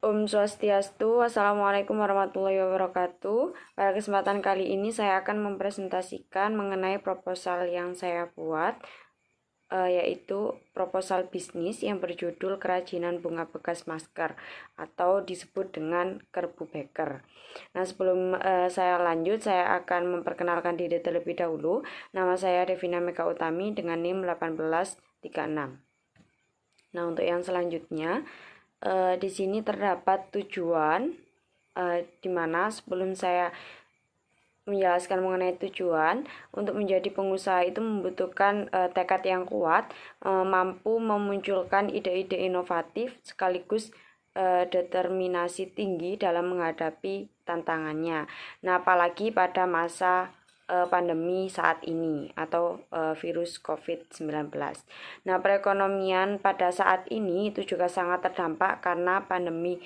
Om Swastiastu, Assalamualaikum warahmatullahi wabarakatuh. Pada kesempatan kali ini saya akan mempresentasikan mengenai proposal yang saya buat, yaitu proposal bisnis yang berjudul Kerajinan Bunga Bekas Masker atau disebut dengan Kerbu Beker. Nah, sebelum saya lanjut, saya akan memperkenalkan diri terlebih dahulu. Nama saya Devina Mega Utami dengan NIM 1836. Nah, untuk yang selanjutnya, di sini terdapat tujuan, di mana sebelum saya menjelaskan mengenai tujuan, untuk menjadi pengusaha itu membutuhkan tekad yang kuat, mampu memunculkan ide-ide inovatif sekaligus determinasi tinggi dalam menghadapi tantangannya. Nah, apalagi pada masa pandemi saat ini atau virus COVID-19. Nah, perekonomian pada saat ini itu juga sangat terdampak karena pandemi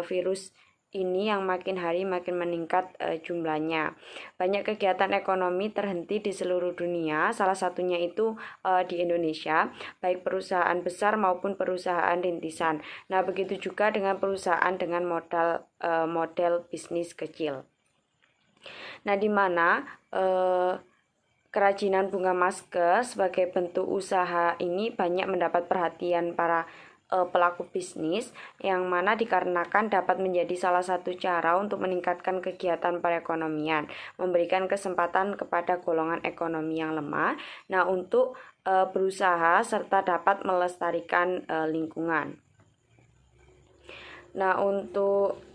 virus ini yang makin hari makin meningkat jumlahnya. Banyak kegiatan ekonomi terhenti di seluruh dunia, salah satunya itu di Indonesia, baik perusahaan besar maupun perusahaan rintisan. Nah, begitu juga dengan perusahaan dengan model bisnis kecil. Nah, di mana kerajinan bunga masker sebagai bentuk usaha ini banyak mendapat perhatian para pelaku bisnis, yang mana dikarenakan dapat menjadi salah satu cara untuk meningkatkan kegiatan perekonomian, memberikan kesempatan kepada golongan ekonomi yang lemah, nah untuk berusaha serta dapat melestarikan lingkungan. Nah, untuk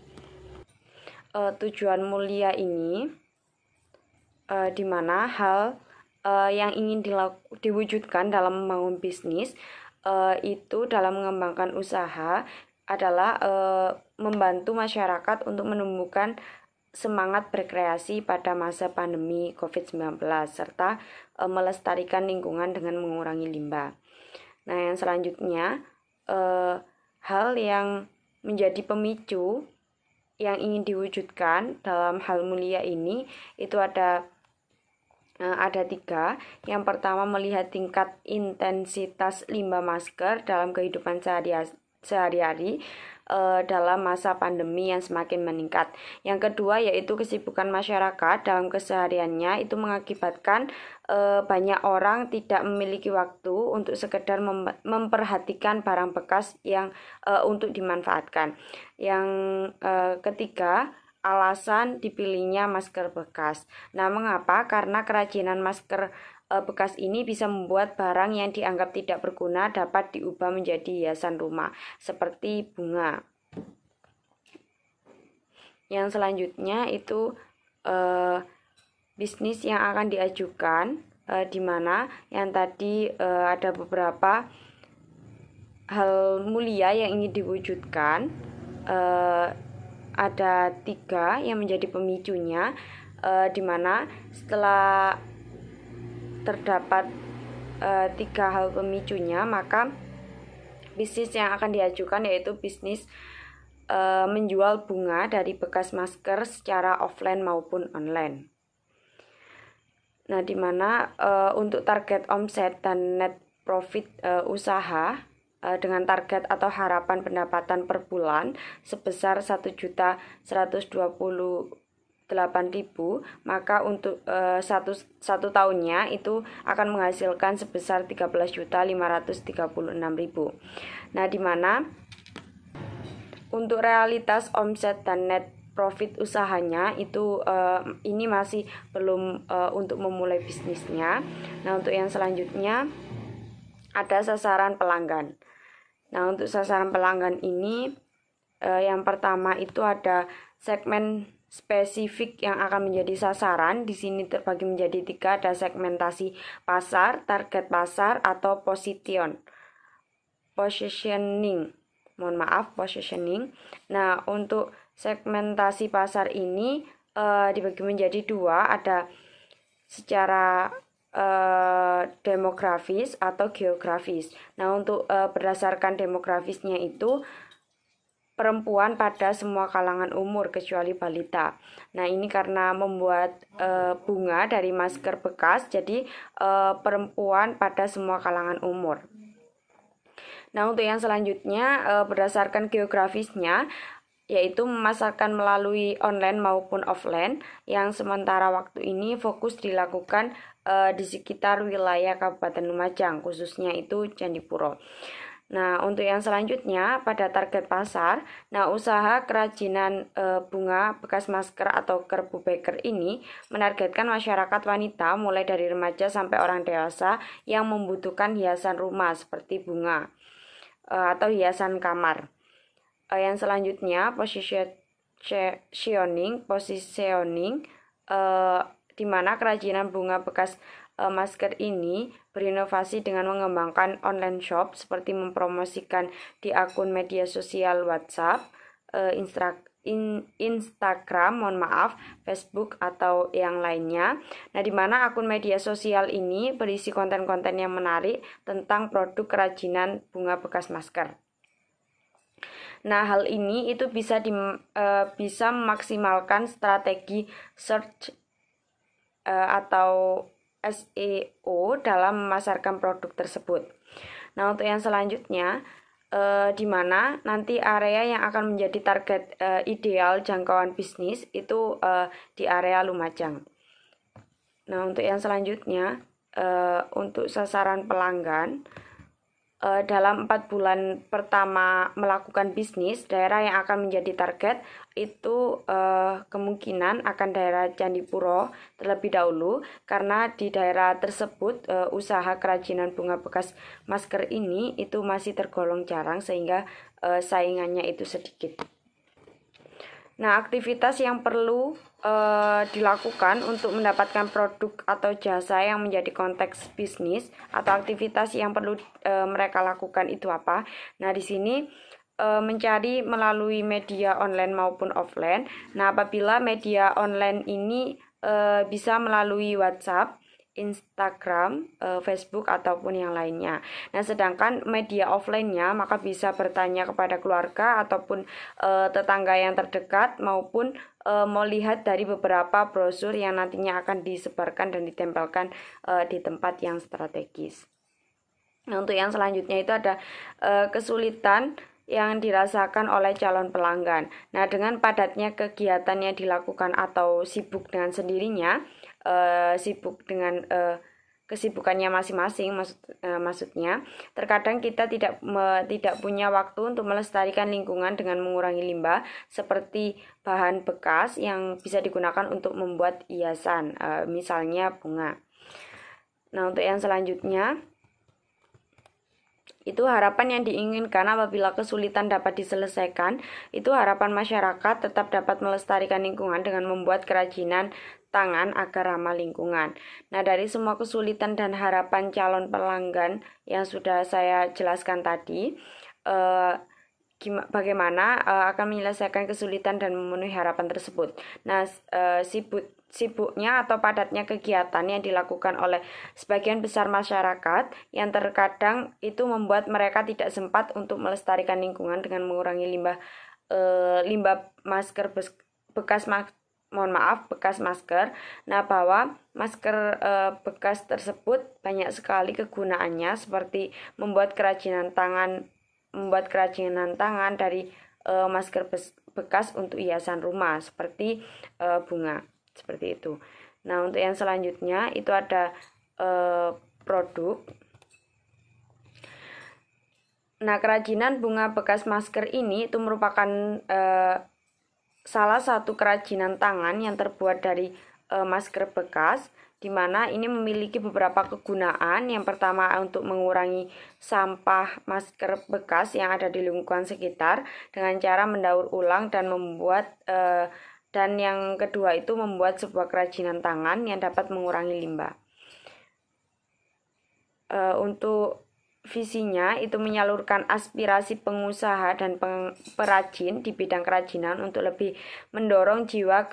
tujuan mulia ini, di mana hal yang ingin diwujudkan dalam membangun bisnis itu dalam mengembangkan usaha adalah membantu masyarakat untuk menumbuhkan semangat berkreasi pada masa pandemi COVID-19 serta melestarikan lingkungan dengan mengurangi limbah. Nah, yang selanjutnya hal yang menjadi pemicu yang ingin diwujudkan dalam hal mulia ini itu ada 3. Yang pertama, melihat tingkat intensitas limbah masker dalam kehidupan sehari-hari dalam masa pandemi yang semakin meningkat. Yang kedua, yaitu kesibukan masyarakat dalam kesehariannya itu mengakibatkan banyak orang tidak memiliki waktu untuk sekedar memperhatikan barang bekas yang untuk dimanfaatkan. Yang ketiga, alasan dipilihnya masker bekas. Nah, mengapa? Karena kerajinan masker bekas ini bisa membuat barang yang dianggap tidak berguna dapat diubah menjadi hiasan rumah, seperti bunga. Yang selanjutnya itu bisnis yang akan diajukan, di mana yang tadi ada beberapa hal mulia yang ingin diwujudkan. Ada 3 yang menjadi pemicunya, di mana setelah terdapat 3 hal pemicunya, maka bisnis yang akan diajukan yaitu bisnis menjual bunga dari bekas masker secara offline maupun online. Nah, di mana untuk target omset dan net profit usaha dengan target atau harapan pendapatan per bulan sebesar 1.128.000, maka untuk satu tahunnya itu akan menghasilkan sebesar 13.536.000. Nah, di mana untuk realitas omset dan net profit usahanya itu ini masih belum untuk memulai bisnisnya. Nah, untuk yang selanjutnya ada sasaran pelanggan. Nah, untuk sasaran pelanggan ini yang pertama itu ada segmen spesifik yang akan menjadi sasaran. Di sini terbagi menjadi 3, ada segmentasi pasar, target pasar, atau positioning. Positioning. Nah, untuk segmentasi pasar ini dibagi menjadi 2, ada secara demografis atau geografis. Nah, untuk berdasarkan demografisnya itu perempuan pada semua kalangan umur kecuali balita. Nah, ini karena membuat bunga dari masker bekas, jadi perempuan pada semua kalangan umur. Nah, untuk yang selanjutnya berdasarkan geografisnya, yaitu memasarkan melalui online maupun offline, yang sementara waktu ini fokus dilakukan di sekitar wilayah Kabupaten Lumajang, khususnya itu Candipuro. Nah, untuk yang selanjutnya pada target pasar, nah usaha kerajinan bunga bekas masker atau kerbu baker ini menargetkan masyarakat wanita mulai dari remaja sampai orang dewasa yang membutuhkan hiasan rumah seperti bunga atau hiasan kamar. Yang selanjutnya positioning di mana kerajinan bunga bekas masker ini berinovasi dengan mengembangkan online shop seperti mempromosikan di akun media sosial WhatsApp, Instagram, Facebook atau yang lainnya. Nah, di mana akun media sosial ini berisi konten-konten yang menarik tentang produk kerajinan bunga bekas masker. Nah, hal ini itu bisa memaksimalkan strategi search atau SEO dalam memasarkan produk tersebut. Nah, untuk yang selanjutnya, di mana nanti area yang akan menjadi target ideal jangkauan bisnis itu di area Lumajang. Nah, untuk yang selanjutnya, untuk sasaran pelanggan, dalam 4 bulan pertama melakukan bisnis, daerah yang akan menjadi target itu kemungkinan akan daerah Candipuro terlebih dahulu, karena di daerah tersebut usaha kerajinan bunga bekas masker ini itu masih tergolong jarang sehingga saingannya itu sedikit. Nah, aktivitas yang perlu dilakukan untuk mendapatkan produk atau jasa yang menjadi konteks bisnis atau aktivitas yang perlu mereka lakukan itu apa? Nah, di sini mencari melalui media online maupun offline. Nah, apabila media online ini bisa melalui WhatsApp, Instagram, Facebook ataupun yang lainnya. Nah, sedangkan media offline-nya maka bisa bertanya kepada keluarga ataupun tetangga yang terdekat maupun melihat dari beberapa brosur yang nantinya akan disebarkan dan ditempelkan di tempat yang strategis. Nah, untuk yang selanjutnya itu ada kesulitan yang dirasakan oleh calon pelanggan. Nah, dengan padatnya kegiatan yang dilakukan atau sibuk dengan sendirinya, sibuk dengan kesibukannya masing-masing, maksudnya terkadang kita tidak punya waktu untuk melestarikan lingkungan dengan mengurangi limbah seperti bahan bekas yang bisa digunakan untuk membuat hiasan, misalnya bunga. Nah, untuk yang selanjutnya itu harapan yang diinginkan apabila kesulitan dapat diselesaikan, itu harapan masyarakat tetap dapat melestarikan lingkungan dengan membuat kerajinan tangan agar ramah lingkungan. Nah, dari semua kesulitan dan harapan calon pelanggan yang sudah saya jelaskan tadi, bagaimana akan menyelesaikan kesulitan dan memenuhi harapan tersebut. Nah, sibuknya atau padatnya kegiatan yang dilakukan oleh sebagian besar masyarakat yang terkadang itu membuat mereka tidak sempat untuk melestarikan lingkungan dengan mengurangi limbah masker bekas masker. Nah, bahwa masker bekas tersebut banyak sekali kegunaannya, seperti membuat kerajinan tangan dari masker bekas untuk hiasan rumah seperti bunga. Seperti itu. Nah, untuk yang selanjutnya itu ada produk. Nah, kerajinan bunga bekas masker ini itu merupakan salah satu kerajinan tangan yang terbuat dari masker bekas, di mana ini memiliki beberapa kegunaan. Yang pertama, untuk mengurangi sampah masker bekas yang ada di lingkungan sekitar dengan cara mendaur ulang dan yang kedua itu membuat sebuah kerajinan tangan yang dapat mengurangi limbah. Untuk visinya itu menyalurkan aspirasi pengusaha dan perajin di bidang kerajinan untuk lebih mendorong jiwa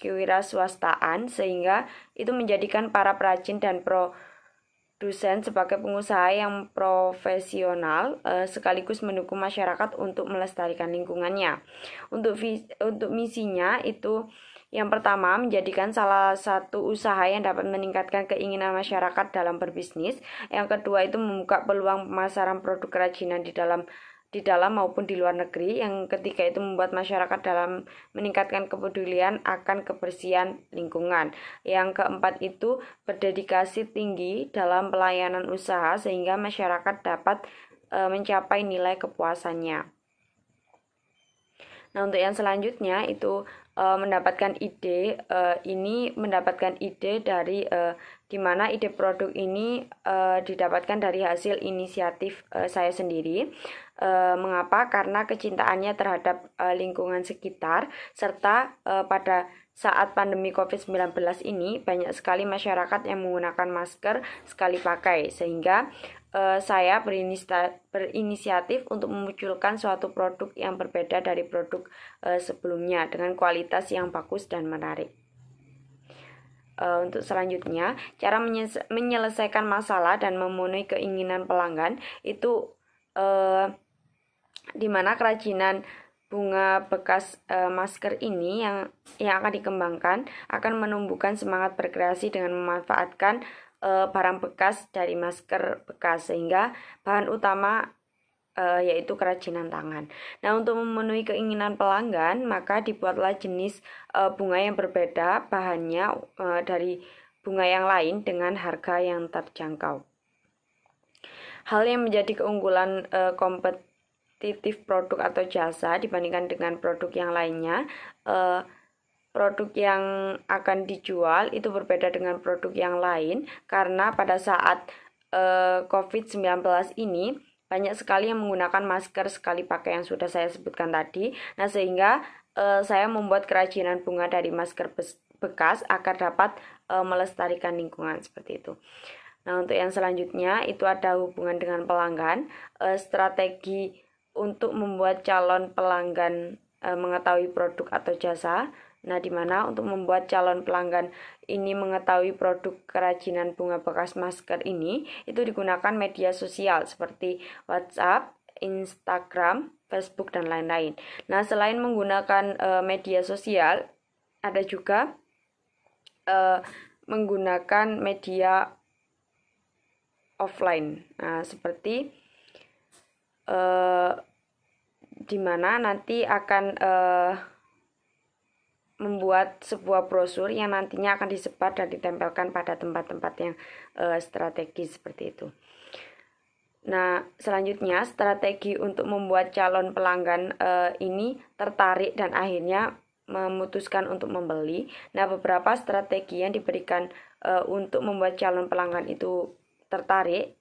kewirausahaan, sehingga itu menjadikan para perajin dan dosen sebagai pengusaha yang profesional sekaligus mendukung masyarakat untuk melestarikan lingkungannya. Untuk misinya itu yang pertama, menjadikan salah satu usaha yang dapat meningkatkan keinginan masyarakat dalam berbisnis. Yang kedua itu membuka peluang pemasaran produk kerajinan di dalam maupun di luar negeri. Yang ketiga itu membuat masyarakat dalam meningkatkan kepedulian akan kebersihan lingkungan. Yang keempat itu berdedikasi tinggi dalam pelayanan usaha sehingga masyarakat dapat mencapai nilai kepuasannya. Nah, untuk yang selanjutnya itu mendapatkan ide, mendapatkan ide dari di mana ide produk ini didapatkan dari hasil inisiatif saya sendiri. Mengapa? Karena kecintaannya terhadap lingkungan sekitar serta pada saat pandemi COVID-19 ini banyak sekali masyarakat yang menggunakan masker sekali pakai, sehingga saya berinisiatif untuk memunculkan suatu produk yang berbeda dari produk sebelumnya dengan kualitas yang bagus dan menarik. Untuk selanjutnya, cara menyelesaikan masalah dan memenuhi keinginan pelanggan itu di mana kerajinan bunga bekas masker ini yang akan dikembangkan akan menumbuhkan semangat berkreasi dengan memanfaatkan barang bekas dari masker bekas sehingga bahan utama yaitu kerajinan tangan. Nah, untuk memenuhi keinginan pelanggan maka dibuatlah jenis bunga yang berbeda bahannya dari bunga yang lain dengan harga yang terjangkau. Hal yang menjadi keunggulan kompetitif produk atau jasa dibandingkan dengan produk yang lainnya, produk yang akan dijual itu berbeda dengan produk yang lain karena pada saat COVID-19 ini banyak sekali yang menggunakan masker sekali pakai yang sudah saya sebutkan tadi. Nah, sehingga saya membuat kerajinan bunga dari masker bekas agar dapat melestarikan lingkungan seperti itu. Nah, untuk yang selanjutnya itu ada hubungan dengan pelanggan, strategi untuk membuat calon pelanggan mengetahui produk atau jasa. Nah, di mana untuk membuat calon pelanggan ini mengetahui produk kerajinan bunga bekas masker ini, itu digunakan media sosial seperti WhatsApp, Instagram, Facebook, dan lain-lain. Nah, selain menggunakan media sosial, ada juga menggunakan media offline. Nah, seperti di mana nanti akan membuat sebuah brosur yang nantinya akan disebar dan ditempelkan pada tempat-tempat yang strategis seperti itu. Nah, selanjutnya strategi untuk membuat calon pelanggan ini tertarik dan akhirnya memutuskan untuk membeli. Nah, beberapa strategi yang diberikan untuk membuat calon pelanggan itu tertarik.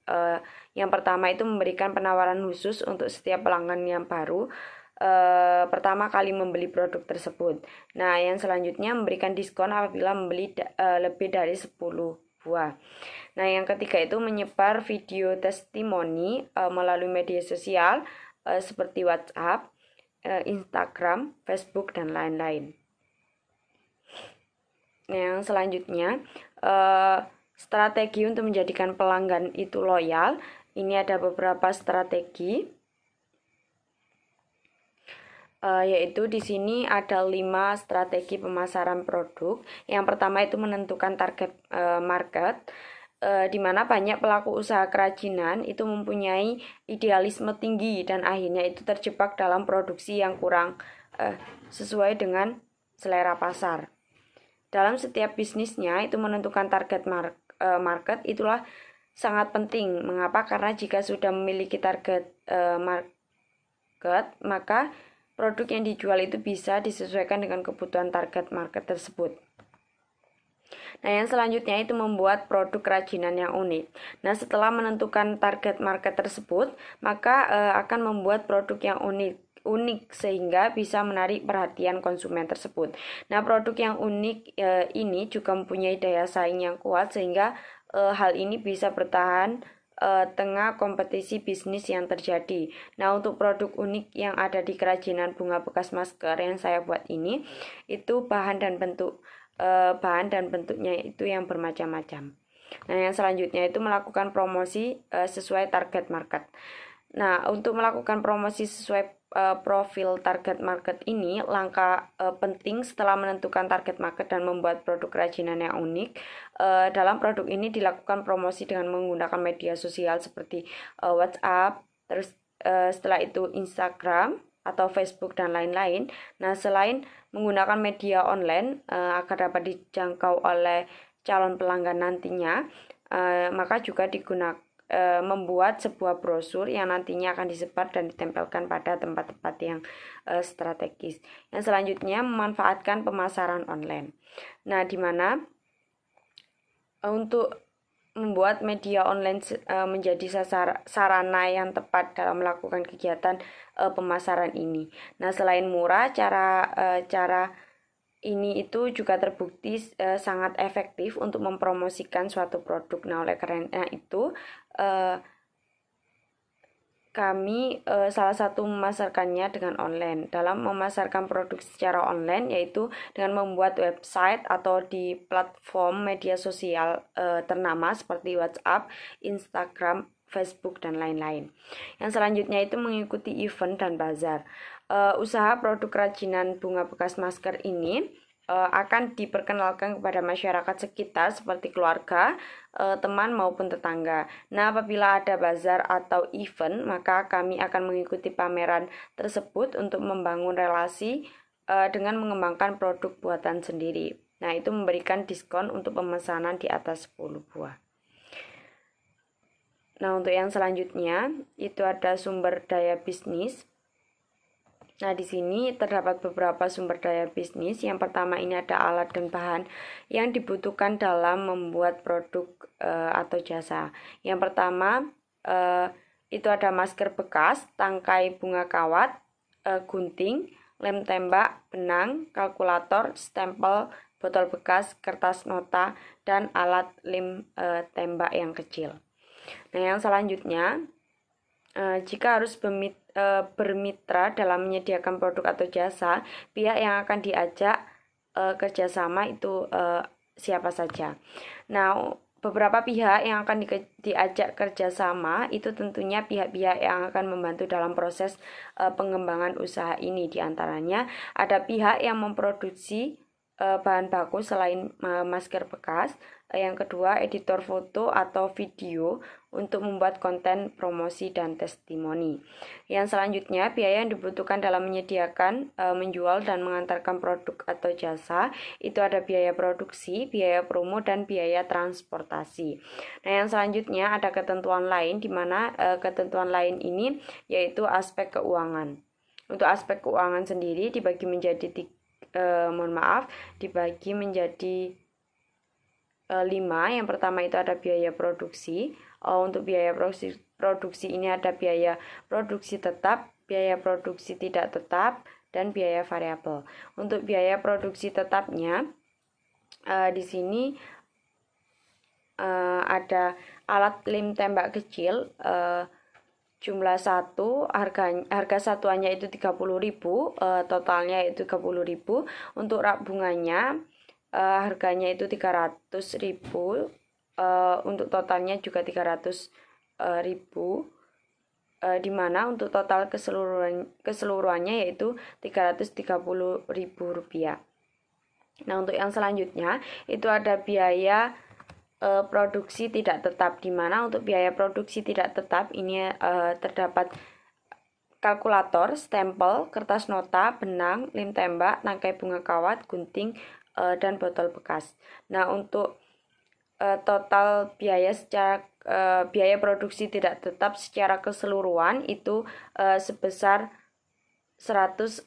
Yang pertama itu memberikan penawaran khusus untuk setiap pelanggan yang baru pertama kali membeli produk tersebut. Nah, yang selanjutnya memberikan diskon apabila membeli lebih dari 10 buah. Nah, yang ketiga itu menyebar video testimoni melalui media sosial seperti WhatsApp, Instagram, Facebook, dan lain-lain. Nah, yang selanjutnya strategi untuk menjadikan pelanggan itu loyal. Ini ada beberapa strategi, yaitu di sini ada 5 strategi pemasaran produk. Yang pertama itu menentukan target market, di mana banyak pelaku usaha kerajinan itu mempunyai idealisme tinggi dan akhirnya itu terjebak dalam produksi yang kurang sesuai dengan selera pasar. Dalam setiap bisnisnya itu menentukan target market itulah sangat penting. Mengapa? Karena jika sudah memiliki target market, maka produk yang dijual itu bisa disesuaikan dengan kebutuhan target market tersebut. Nah, yang selanjutnya itu membuat produk kerajinan yang unik. Nah, setelah menentukan target market tersebut, maka akan membuat produk yang unik sehingga bisa menarik perhatian konsumen tersebut. Nah, produk yang unik ini juga mempunyai daya saing yang kuat sehingga hal ini bisa bertahan tengah kompetisi bisnis yang terjadi. Nah, untuk produk unik yang ada di kerajinan bunga bekas masker yang saya buat ini, itu bahan dan bentuknya itu yang bermacam-macam. Nah, yang selanjutnya itu melakukan promosi sesuai target market. Nah, untuk melakukan promosi sesuai profil target market ini, langkah penting setelah menentukan target market dan membuat produk kerajinan yang unik. Dalam produk ini dilakukan promosi dengan menggunakan media sosial seperti WhatsApp, terus setelah itu Instagram atau Facebook dan lain-lain. Nah, selain menggunakan media online agar dapat dijangkau oleh calon pelanggan nantinya, maka juga digunakan membuat sebuah brosur yang nantinya akan disebar dan ditempelkan pada tempat-tempat yang strategis. Yang selanjutnya memanfaatkan pemasaran online. Nah, di mana untuk membuat media online menjadi sarana yang tepat dalam melakukan kegiatan pemasaran ini. Nah, selain murah, cara ini itu juga terbukti sangat efektif untuk mempromosikan suatu produk. Nah, oleh karena itu kami salah satu memasarkannya dengan online. Dalam memasarkan produk secara online yaitu dengan membuat website atau di platform media sosial ternama seperti WhatsApp, Instagram, Facebook, dan lain-lain. Yang selanjutnya itu mengikuti event dan bazar. Usaha produk kerajinan bunga bekas masker ini akan diperkenalkan kepada masyarakat sekitar seperti keluarga, teman maupun tetangga. Nah, apabila ada bazar atau event, maka kami akan mengikuti pameran tersebut untuk membangun relasi dengan mengembangkan produk buatan sendiri. Nah, itu memberikan diskon untuk pemesanan di atas 10 buah. Nah, untuk yang selanjutnya itu ada sumber daya bisnis. Nah, di sini terdapat beberapa sumber daya bisnis. Yang pertama ini ada alat dan bahan yang dibutuhkan dalam membuat produk atau jasa. Yang pertama itu ada masker bekas, tangkai bunga kawat, gunting, lem tembak, benang, kalkulator, stempel, botol bekas, kertas nota, dan alat lem tembak yang kecil. Nah, yang selanjutnya jika harus bermitra dalam menyediakan produk atau jasa, pihak yang akan diajak kerjasama itu siapa saja. Nah, beberapa pihak yang akan diajak kerjasama itu tentunya pihak-pihak yang akan membantu dalam proses pengembangan usaha ini. Di antaranya ada pihak yang memproduksi bahan baku selain masker bekas. Yang kedua, editor foto atau video untuk membuat konten promosi dan testimoni. Yang selanjutnya, biaya yang dibutuhkan dalam menyediakan, menjual dan mengantarkan produk atau jasa. Itu ada biaya produksi, biaya promo, dan biaya transportasi. Nah, yang selanjutnya ada ketentuan lain, di mana ketentuan lain ini yaitu aspek keuangan. Untuk aspek keuangan sendiri dibagi menjadi dibagi menjadi 5. Yang pertama itu ada biaya produksi. Untuk biaya produksi ini ada biaya produksi tetap, biaya produksi tidak tetap, dan biaya variabel. Untuk biaya produksi tetapnya di sini ada alat lem tembak kecil, jumlah 1, harga satuannya itu 30.000, totalnya itu 30.000. Untuk rak bunganya harganya itu 300.000, untuk totalnya juga 300.000, di mana untuk total keseluruhannya yaitu 330.000 rupiah. Nah, untuk yang selanjutnya itu ada biaya produksi tidak tetap, di mana untuk biaya produksi tidak tetap ini terdapat kalkulator, stempel, kertas nota, benang, lem tembak, tangkai bunga kawat, gunting, dan botol bekas. Nah, untuk total biaya biaya produksi tidak tetap secara keseluruhan itu sebesar 142.000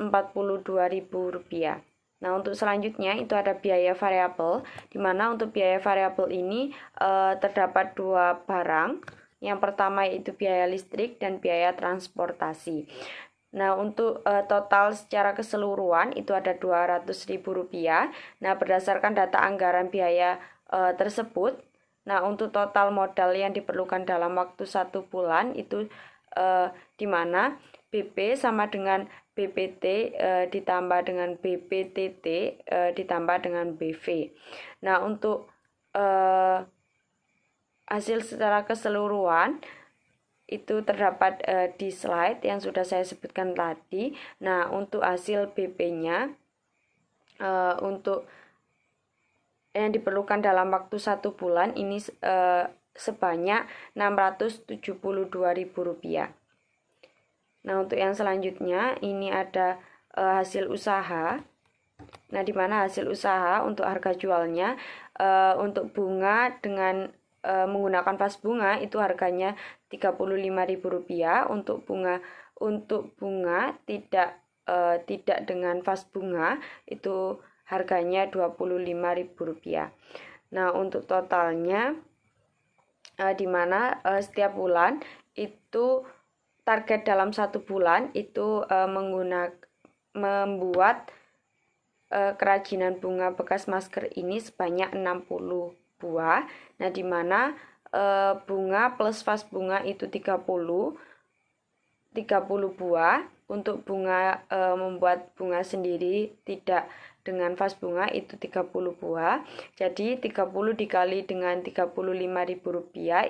rupiah. Nah, untuk selanjutnya itu ada biaya variabel, di mana untuk biaya variabel ini terdapat 2 barang. Yang pertama yaitu biaya listrik dan biaya transportasi. Nah, untuk total secara keseluruhan itu ada 200.000 rupiah. Nah, berdasarkan data anggaran biaya tersebut, nah untuk total modal yang diperlukan dalam waktu 1 bulan itu di mana BP sama dengan BPT ditambah dengan BPTT ditambah dengan BV. Nah, untuk hasil secara keseluruhan itu terdapat di slide yang sudah saya sebutkan tadi. Nah, untuk hasil BP-nya untuk yang diperlukan dalam waktu 1 bulan ini sebanyak Rp672.000. Nah, untuk yang selanjutnya ini ada hasil usaha. Nah, di mana hasil usaha untuk harga jualnya untuk bunga dengan menggunakan vas bunga itu harganya Rp35.000. Untuk bunga tidak dengan vas bunga itu harganya Rp25.000. Nah, untuk totalnya di mana setiap bulan itu target dalam 1 bulan itu membuat kerajinan bunga bekas masker ini sebanyak 60 buah. Nah, di mana bunga plus vas bunga itu 30 buah. Untuk bunga membuat bunga sendiri tidak dengan vas bunga itu 30 buah. Jadi 30 dikali dengan Rp35.000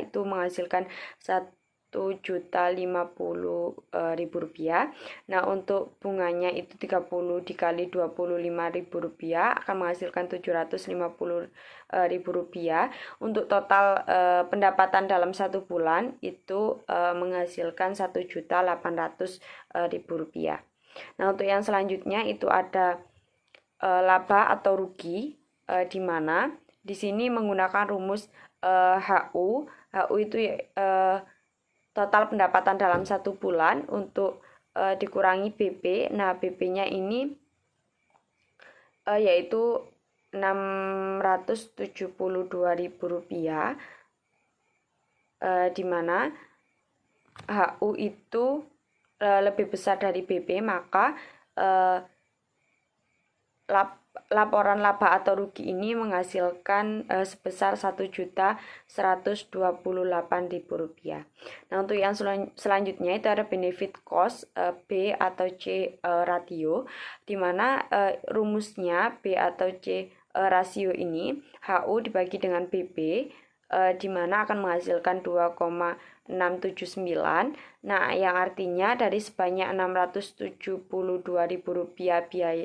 itu menghasilkan Rp1.050.000. Nah, untuk bunganya itu 30 dikali Rp25.000 akan menghasilkan Rp750.000. Untuk total pendapatan dalam 1 bulan itu menghasilkan Rp1.800.000. Nah, untuk yang selanjutnya itu ada laba atau rugi, di mana di sini menggunakan rumus HU. HU itu total pendapatan dalam 1 bulan untuk dikurangi BP. Nah, BP-nya ini yaitu Rp672.000, di mana HU itu lebih besar dari BP, maka laporan laba atau rugi ini menghasilkan sebesar Rp1.128.000. Nah, untuk yang selanjutnya itu ada benefit cost B atau C ratio, di mana rumusnya B atau C rasio ini HU dibagi dengan BP, di mana akan menghasilkan 2,679. Nah, yang artinya dari sebanyak Rp672.000 biaya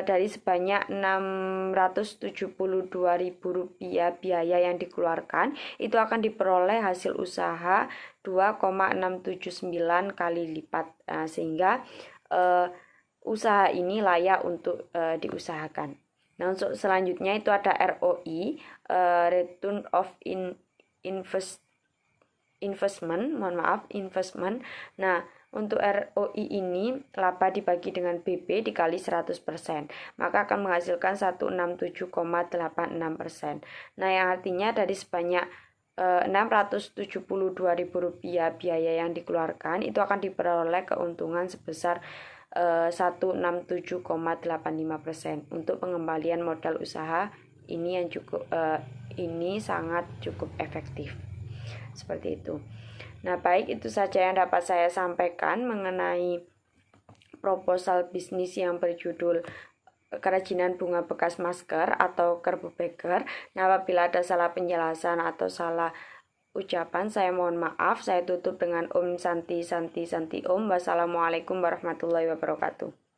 dari sebanyak Rp672.000 biaya yang dikeluarkan, itu akan diperoleh hasil usaha 2,679 kali lipat. Sehingga usaha ini layak untuk diusahakan. Nah, untuk selanjutnya itu ada ROI, Return of Investment. Nah, untuk ROI ini laba dibagi dengan BP dikali 100%, maka akan menghasilkan 167,86%. Nah, yang artinya dari sebanyak Rp672.000 biaya yang dikeluarkan, itu akan diperoleh keuntungan sebesar 167,85%. Untuk pengembalian modal usaha ini yang ini sangat cukup efektif. Seperti itu. Nah, baik, itu saja yang dapat saya sampaikan mengenai proposal bisnis yang berjudul kerajinan bunga bekas masker atau Kerbu Baker. Nah, apabila ada salah penjelasan atau salah ucapan, saya mohon maaf. Saya tutup dengan Om Santi Santi Santi Om. Wassalamualaikum warahmatullahi wabarakatuh.